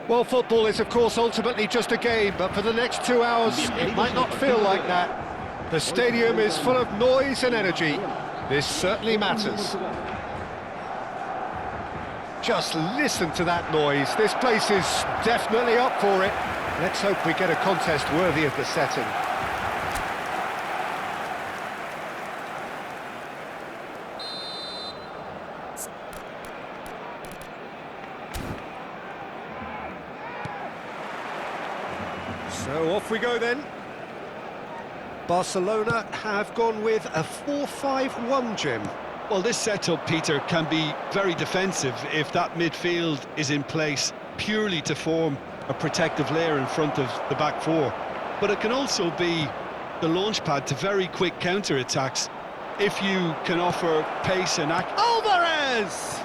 Well, football is, of course, ultimately just a game, but for the next 2 hours, it might not feel like that. The stadium is full of noise and energy. This certainly matters. Just listen to that noise. This place is definitely up for it. Let's hope we get a contest worthy of the setting. So off we go then. Barcelona have gone with a 4-5-1, Jim. Well, this setup, Peter, can be very defensive if that midfield is in place purely to form a protective layer in front of the back four. But it can also be the launchpad to very quick counter-attacks if you can offer pace and Alvarez!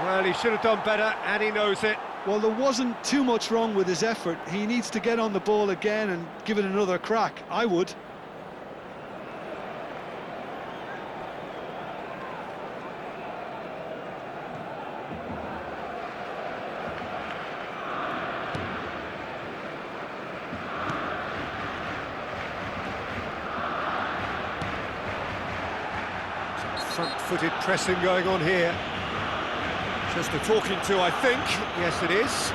Well, he should have done better, and he knows it. Well, there wasn't too much wrong with his effort. He needs to get on the ball again and give it another crack. I would. Front-footed pressing going on here. Just a talking to, I think. Yes, it is.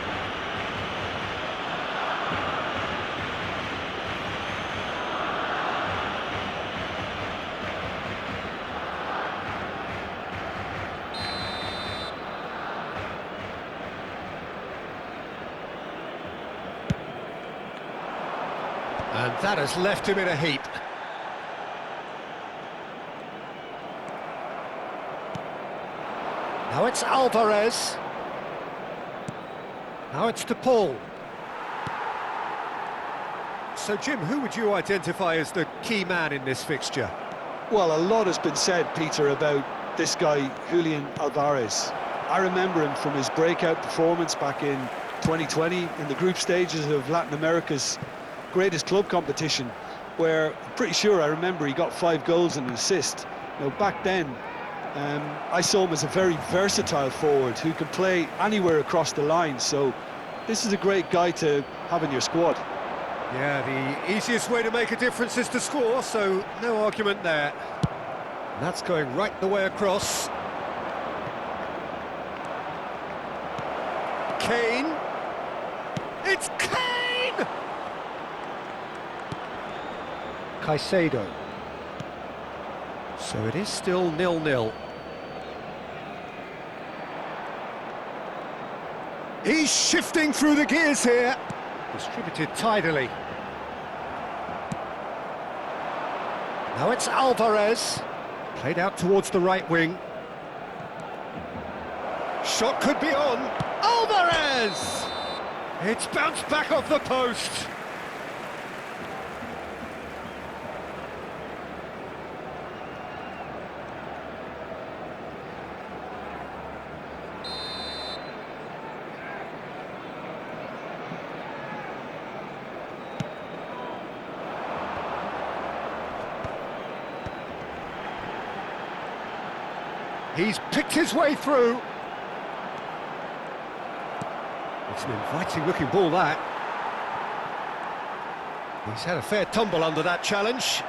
And that has left him in a heap. Now it's Alvarez. Now it's De Paul. So, Jim, who would you identify as the key man in this fixture? Well, a lot has been said, Peter, about this guy, Julian Alvarez. I remember him from his breakout performance back in 2020 in the group stages of Latin America's greatest club competition, where I'm pretty sure I remember he got 5 goals and an assist. Back then, I saw him as a very versatile forward who can play anywhere across the line, so this is a great guy to have in your squad. Yeah, the easiest way to make a difference is to score, so no argument there. And that's going right the way across. Kane. It's Kane! Caicedo. So it is still 0-0. He's shifting through the gears here. Distributed tidily. Now it's Alvarez. Played out towards the right wing. Shot could be on. Alvarez! It's bounced back off the post. He's picked his way through. It's an inviting-looking ball, that. He's had a fair tumble under that challenge.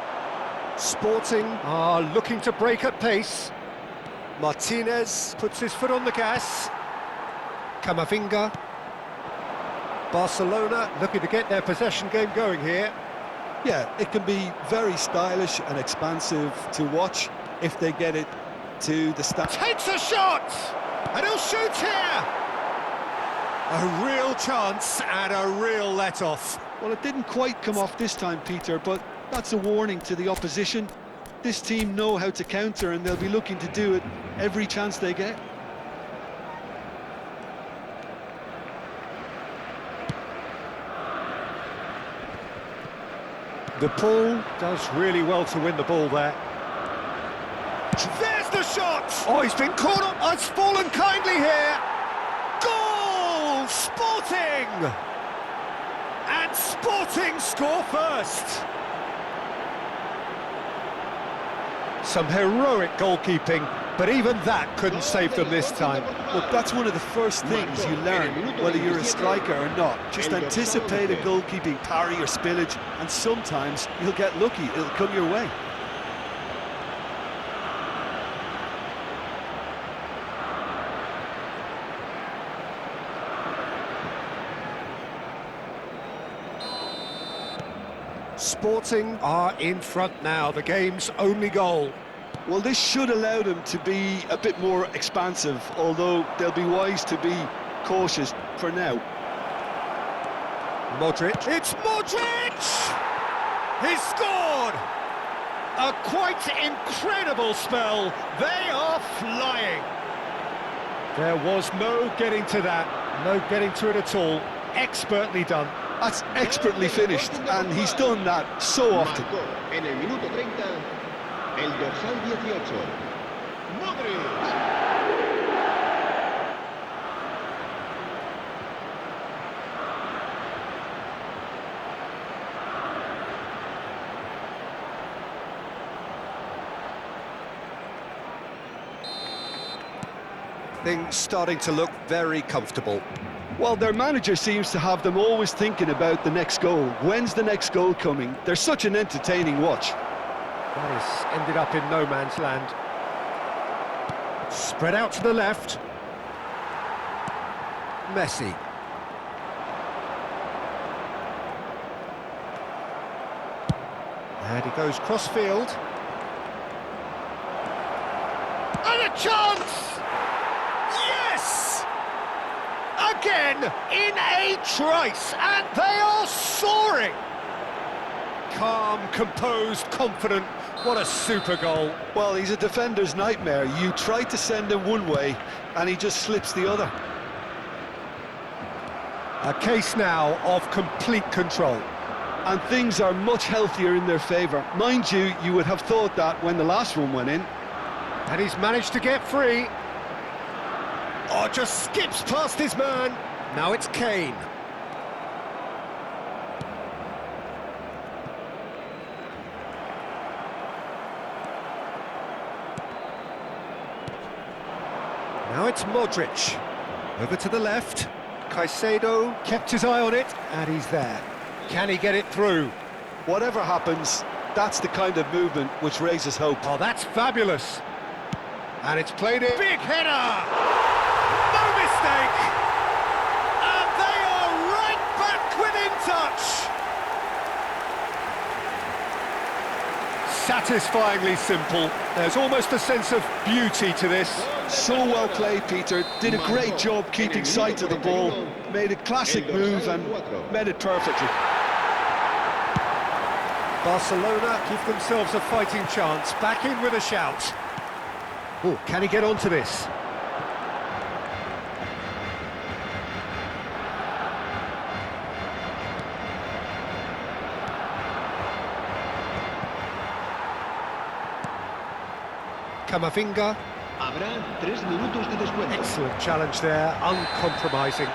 Sporting are looking to break at pace. Martinez puts his foot on the gas. Camavinga. Barcelona looking to get their possession game going here. Yeah, it can be very stylish and expansive to watch if they get it to the start. Takes a shot! And he'll shoot here! A real chance and a real let-off. Well, it didn't quite come off this time, Peter, but that's a warning to the opposition. This team know how to counter, and they'll be looking to do it every chance they get. De Paul does really well to win the ball there. There's the shot! Oh, he's been caught up. It's fallen kindly here. Goal! Sporting! And Sporting score first. Some heroic goalkeeping, but even that couldn't save them this time. Well, that's one of the first things you learn, whether you're a striker or not. Just anticipate a goalkeeping parry or spillage, and sometimes you'll get lucky, it'll come your way. Sporting are in front now, the game's only goal. Well, this should allow them to be a bit more expansive, although they'll be wise to be cautious for now. Modric. It's Modric! He's scored! A quite incredible spell. They are flying. There was no getting to that, no getting to it at all. Expertly done. That's expertly finished, and he's done that so often. En el minuto 30, el dorsal 18, Modric. Things starting to look very comfortable. Well, their manager seems to have them always thinking about the next goal. When's the next goal coming? They're such an entertaining watch. That has ended up in no man's land. Spread out to the left. Messi. And he goes cross-field. And a chance! Yes! Again, in a trice, and they are soaring! Calm, composed, confident. What a super goal. Well, he's a defender's nightmare. You try to send him one way, and he just slips the other. A case now of complete control. And things are much healthier in their favour. Mind you, you would have thought that when the last one went in. And he's managed to get free. Oh, just skips past his man. Now it's Kane. Now it's Modric. Over to the left. Caicedo kept his eye on it, and he's there. Can he get it through? Whatever happens, that's the kind of movement which raises hope. Oh, that's fabulous. And it's played in. Big header! No mistake! And they are right back within touch! Satisfyingly simple. There's almost a sense of beauty to this. So well played, Peter. Did a great job keeping sight of the ball. Made a classic move and made it perfectly. Barcelona give themselves a fighting chance. Back in with a shout. Oh, can he get onto this? Camavinga. Habrá 3 minutos de descuento. Excellent challenge there, uncompromising.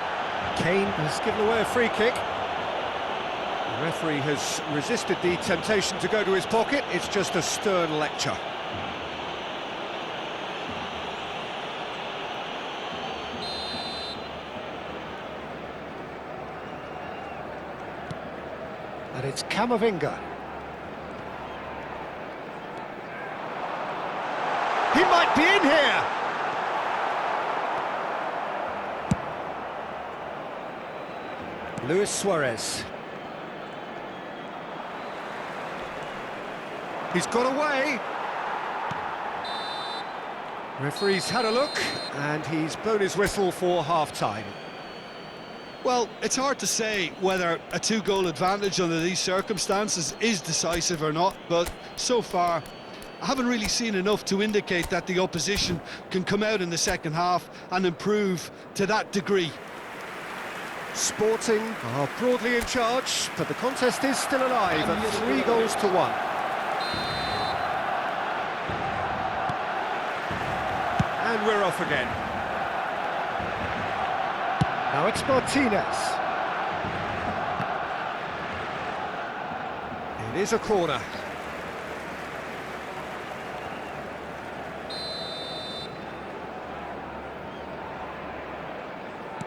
Kane has given away a free kick. The referee has resisted the temptation to go to his pocket. It's just a stern lecture. And it's Camavinga. He might be in here! Luis Suarez. He's got away. Referee's had a look, and he's blown his whistle for half-time. Well, it's hard to say whether a 2-goal advantage under these circumstances is decisive or not, but so far I haven't really seen enough to indicate that the opposition can come out in the second half and improve to that degree. Sporting are broadly in charge, but the contest is still alive at 3-1. And we're off again. Now it's Martinez. It is a corner.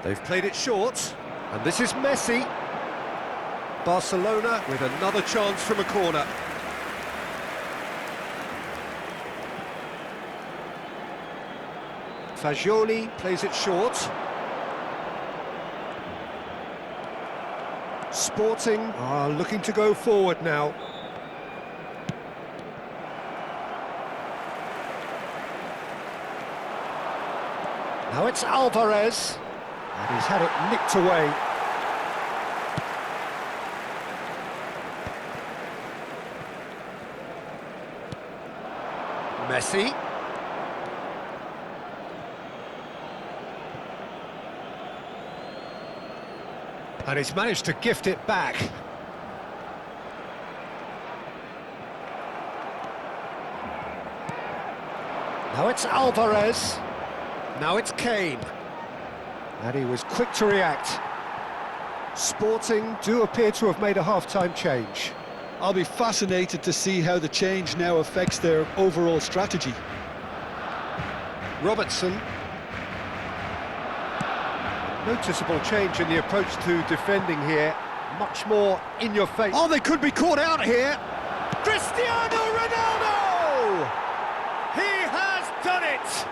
They've played it short, and this is Messi. Barcelona with another chance from a corner. Fagioli plays it short. Sporting are looking to go forward now. Now it's Alvarez, and he's had it nicked away. Messi. And he's managed to gift it back. Now it's Alvarez. Now it's Kane. And he was quick to react. Sporting do appear to have made a half-time change. I'll be fascinated to see how the change now affects their overall strategy. Robertson. Noticeable change in the approach to defending here. Much more in your face. Oh, they could be caught out here. Cristiano Ronaldo! He has done it!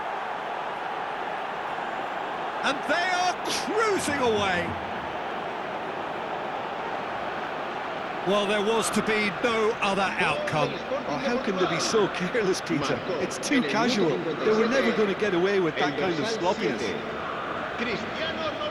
And they are cruising away. Well, there was to be no other outcome. Oh, how can they be so careless, Peter? It's too casual. They were never going to get away with that kind of sloppiness. Cristiano Ronaldo.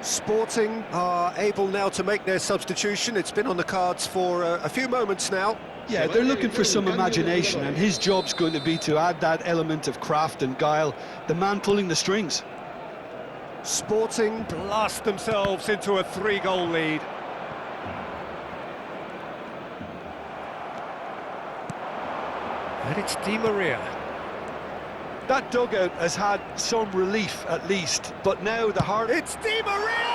Sporting are able now to make their substitution. It's been on the cards for a few moments now. Yeah, they're looking for some imagination, and his job's going to be to add that element of craft and guile, the man pulling the strings. Sporting blast themselves into a 3-goal lead. And it's Di Maria. That dugout has had some relief at least, but now the heart... It's Di Maria!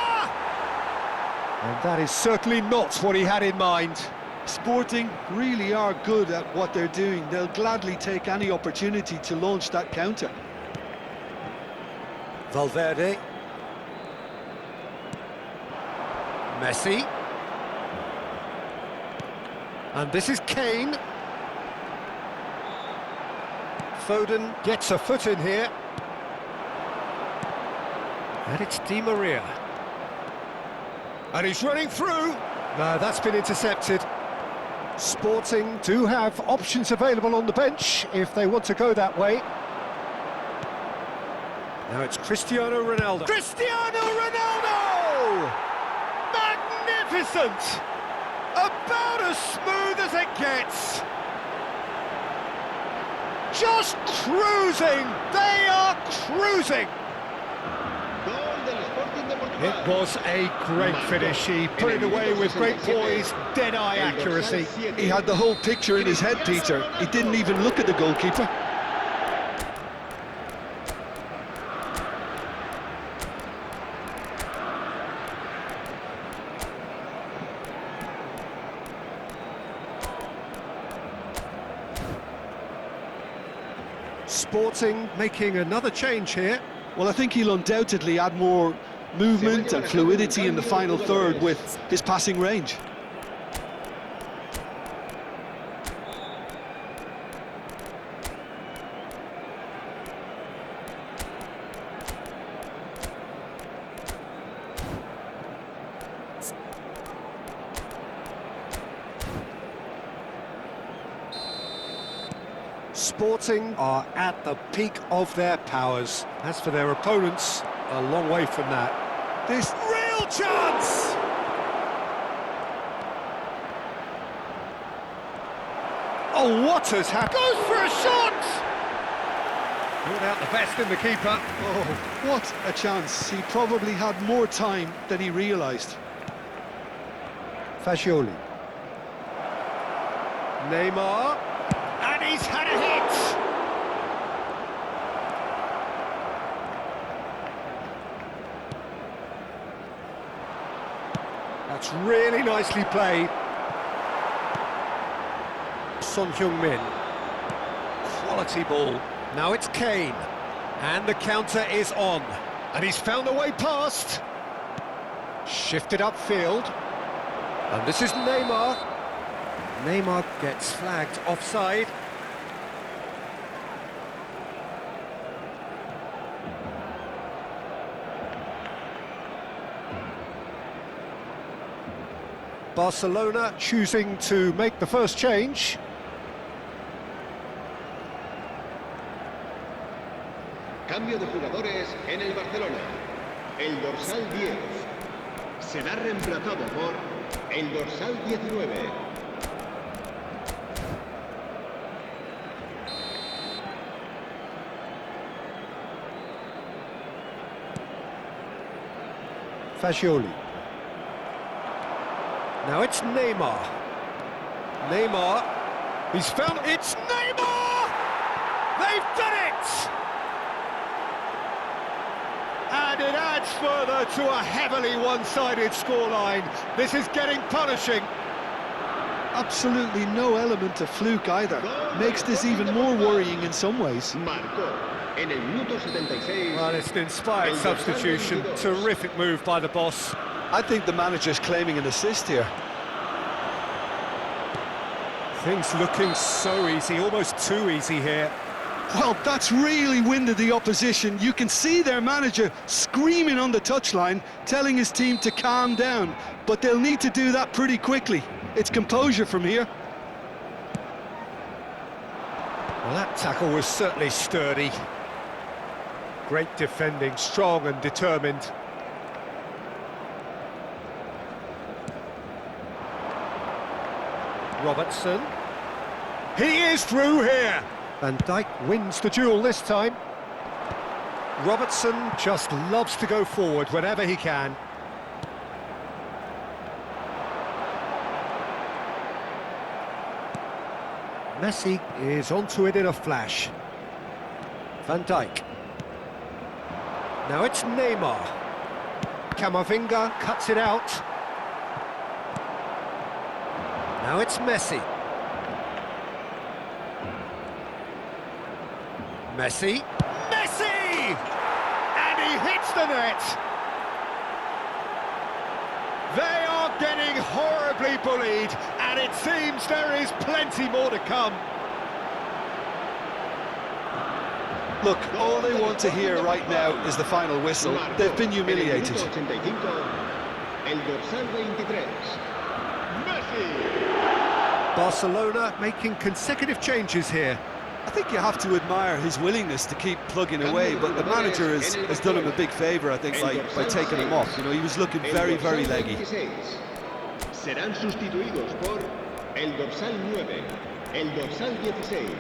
And that is certainly not what he had in mind. Sporting really are good at what they're doing. They'll gladly take any opportunity to launch that counter. Valverde. Messi. And this is Kane. Foden gets a foot in here. And it's Di Maria. And he's running through. No, that's been intercepted. Sporting do have options available on the bench if they want to go that way. Now it's Cristiano Ronaldo. Cristiano Ronaldo! Magnificent! About as smooth as it gets. Just cruising! They are cruising! It was a great finish. He put it away with great poise, dead-eye accuracy. He had the whole picture in his head, Peter. He didn't even look at the goalkeeper. Sporting making another change here. Well, I think he'll undoubtedly add more movement and fluidity in the final third with his passing range. Sporting are at the peak of their powers. As for their opponents, a long way from that. This real chance! Oh, what has happened? Goes for a shot! Brought out the best in the keeper. Oh, what a chance. He probably had more time than he realised. Fagioli. Neymar. And he's had a hit! That's really nicely played. Son Heung-min. Quality ball. Now it's Kane. And the counter is on. And he's found a way past. Shifted upfield. And this is Neymar. Neymar gets flagged offside. Barcelona choosing to make the first change. Cambio de jugadores en el Barcelona. El dorsal 10 será reemplazado por el dorsal 19. Fagioli. Now it's Neymar. Neymar. He's found... It's Neymar! They've done it! And it adds further to a heavily one-sided scoreline. This is getting punishing. Absolutely no element of fluke either. Makes this even more worrying in some ways. Marcó en el minuto 76. Well, it's an inspired substitution. Terrific move by the boss. I think the manager's claiming an assist here. Things looking so easy, almost too easy here. Well, that's really winded the opposition. You can see their manager screaming on the touchline, telling his team to calm down. But they'll need to do that pretty quickly. It's composure from here. Well, that tackle was certainly sturdy. Great defending, strong and determined. Robertson. He is through here. Van Dijk wins the duel this time. Robertson just loves to go forward whenever he can. Messi is onto it in a flash. Van Dijk. Now it's Neymar. Camavinga cuts it out. Now it's Messi. Messi. Messi! And he hits the net! They are getting horribly bullied, and it seems there is plenty more to come. Look, all they want to hear right now is the final whistle. They've been humiliated. El dorsal 23. Messi! Barcelona making consecutive changes here. I think you have to admire his willingness to keep plugging away, but the manager has done him a big favour, I think, by taking him off. You know, he was looking very, very leggy. Serán sustituidos por el dorsal 9, el dorsal 16.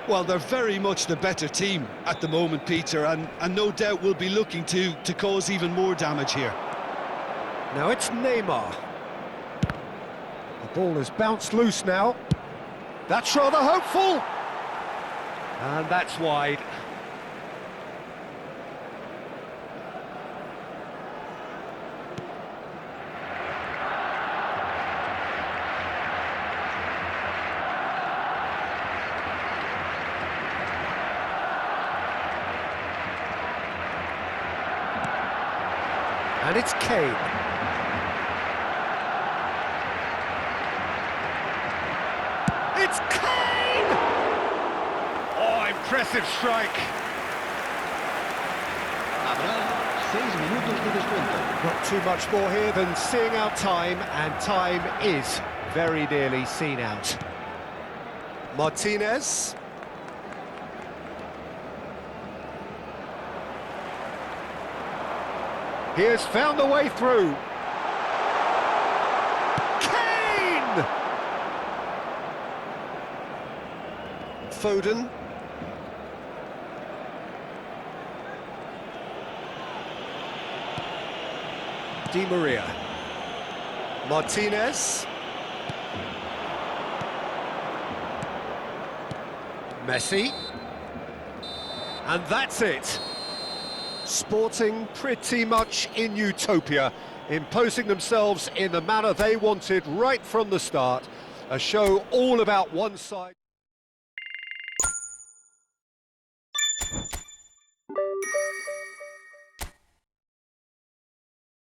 Well, they're very much the better team at the moment, Peter, and no doubt will be looking to cause even more damage here. Now it's Neymar. The ball has bounced loose now. That's rather hopeful. And that's wide. And it's Kane. It's Kane! Oh, impressive strike. Habrá 6 minutos de descuento. Not too much more here than seeing out time, and time is very nearly seen out. Martinez. He has found a way through. Kane! Foden. Di Maria. Martinez. Messi. And that's it. Sporting pretty much in utopia, imposing themselves in the manner they wanted right from the start. A show all about one side.